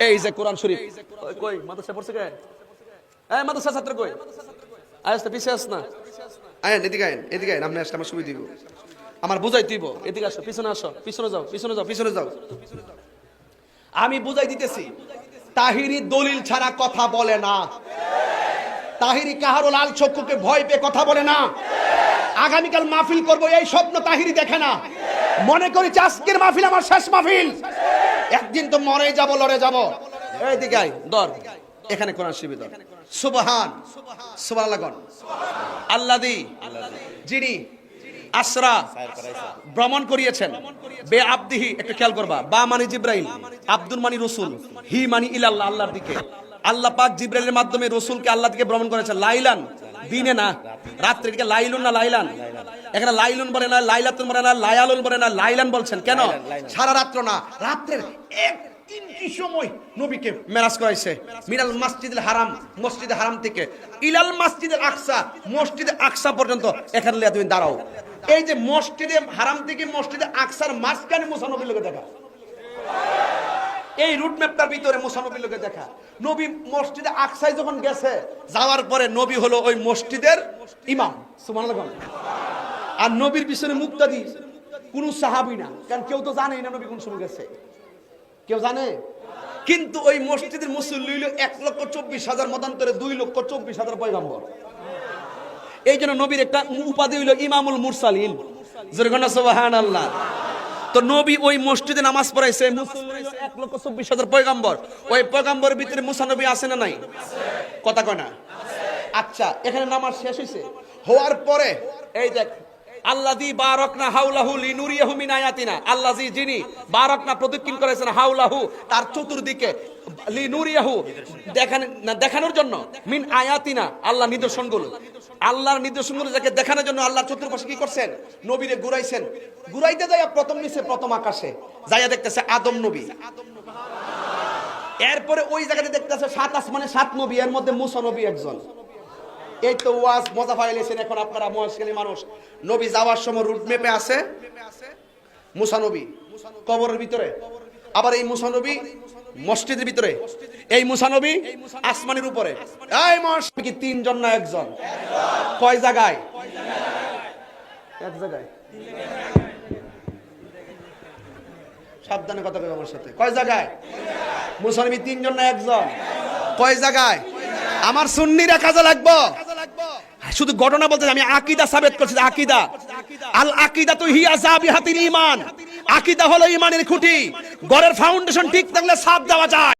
এই যে কোরআন শরীফ কই মাদ্রাসা পড়ছে কে? এই মাদ্রাসা ছাত্র কই? আয়স তো পিছে আস না, আয়েন এদিকে আয়েন, এদিকে আয়েন, আপনি আসলে আমার সুবিধা দিব, আমার বুঝাই দিব। এদিকে আসো, পিছনে আসো, পিছনে যাও, পিছনে যাও, পিছনে যাও। আমি বুঝাই দিতেছি, তাহিরি দলিল ছাড়া কথা বলে না। তাহিরি কাহারো লাল চক্ষুকে ভয় পেয়ে কথা বলে না। আগামীকাল মাহফিল করব এই স্বপ্ন তাহিরি দেখে না। মনে করি আজকের মাহফিল আমার শেষ মাহফিল, একদিন তো মরে যাব, লড়ে যাব। এইদিকে আয়, ধর এখানে কোরআন শরীফ ধর। সুবহান সুবহানাল্লাহ, আল্লাযী যিনি আসরা ভ্রমণ করিয়েছেন বে আবদিহি, একটু খেয়াল করবা, বা মানি জিব্রাইল, আব্দুল মানি রাসূল, হি মানি ইলাল্লাহ, আল্লাহর দিকে। আল্লাহ পাক জিব্রাইলের মাধ্যমে রাসূলকে আল্লাহ থেকে ভ্রমণ করেছেন। লাইলান দিনে না রাত্রে, এটাকে লাইলুন না লাইলান? এখানে লাইলুন বলে না, লাইলাতুন বলে না, লায়ালুন বলে না, লাইলান বলছেন কেন? সারা রাত্র না, রাত্রের 1-3টি সময় নবীকে মেরাজ করাইছে। মিনাল মসজিদুল হারাম, মসজিদে হারাম থেকে ইলাল মসজিদুল আকসা, মসজিদে আকসা পর্যন্ত। এখানে লিয়া তুমি দাঁড়াও। এই যে মসজিদে হারাম থেকে মসজিদে আকসার মাঝখানে মুসা নবীর লোকে দেখা, এই রুট ম্যাপটার ভিতরে মুসা নবীর লোকে দেখা। নবী মসজিদে আকসায় যখন গেছে, যাওয়ার পরে নবী হলো ওই মসজিদের ইমাম। সুবহানাল্লাহ। আর নবীর পিছনে মুক্তাদি কোন সাহাবী না, কারণ কেউ তো জানেই না নবী কোন সময় গেছে, কেউ জানে? কিন্তু ওই মসজিদের মুসল্লি হইল 1,24,000, মতান্তরে 2,24,000 পয়গম্বর। এই জন্য নবীর একটা উপাধি হইল ইমামুল মুরসালিন। জোরে সুবহানাল্লাহ। তো নবী ওই মসজিদে নামাজ পড়াইছে, মুসল্লি হইল 1,24,000 পয়গম্বর। ওই পয়গম্বরের ভিতরে মুসা নবী আছে না নাই? কথা কয় না? আচ্ছা, এখানে নামাজ শেষ হইছে, হওয়ার পরে এই দেখ, আল্লাযী বারাকনা হাওলাহু লিনুরিয়াহু মিন আয়াতিনা, আল্লাযী যিনি বারাকনা প্রদক্ষিণ করেছেন হাওলাহু তার চতুর্দিকে, লিনুরিয়াহু দেখানোর জন্য, মিন আয়াতিনা আল্লাহ নিদর্শনগুলো, আল্লাহর নিদর্শনগুলো যাকে দেখানোর জন্য আল্লাহ চতুর্পাশে কি করছেন? নবীরে ঘুরাইছেন। ঘুরাইতে যায় প্রথম নিচে, প্রথম আকাশে যাইয়া দেখতেছে আদম নবী। এরপরে ওই জায়গাতে দেখতেছে 7 আসমানে 7 নবী, এর মধ্যে মুসা নবী একজন। এই তো ওয়াজ মজা পাইলেছেন এখন আপনারা মুশকিলি মানুষ। নবী যাওয়ার সময় রুট ম্যাপে আছে মুসা নবী কবরের ভিতরে, আবার এই মুসা নবী মসজিদের ভিতরে, এই মুসা নবী আসমানের উপরে। এই মসজিদ কি 3 জন না 1 জন? কয় জায়গায়? এক জায়গায়। সাবধানে কথা কই আমার সাথে। কয় জায়গায়? মুসা নবী 3 জন না 1 জন? কয় জায়গায়? আমার সুন্নিরা কাজে লাগবো। শুধু ঘটনা বলতে আমি আকীদা সাবেত করছি। আকীদা, আল আকীদা তো হিয়া যাবিহাতুল ঈমান। আকীদা হলো ঈমানের খুঁটি। ঘরের ফাউন্ডেশন ঠিক থাকলে ছাদ দেওয়া যায়।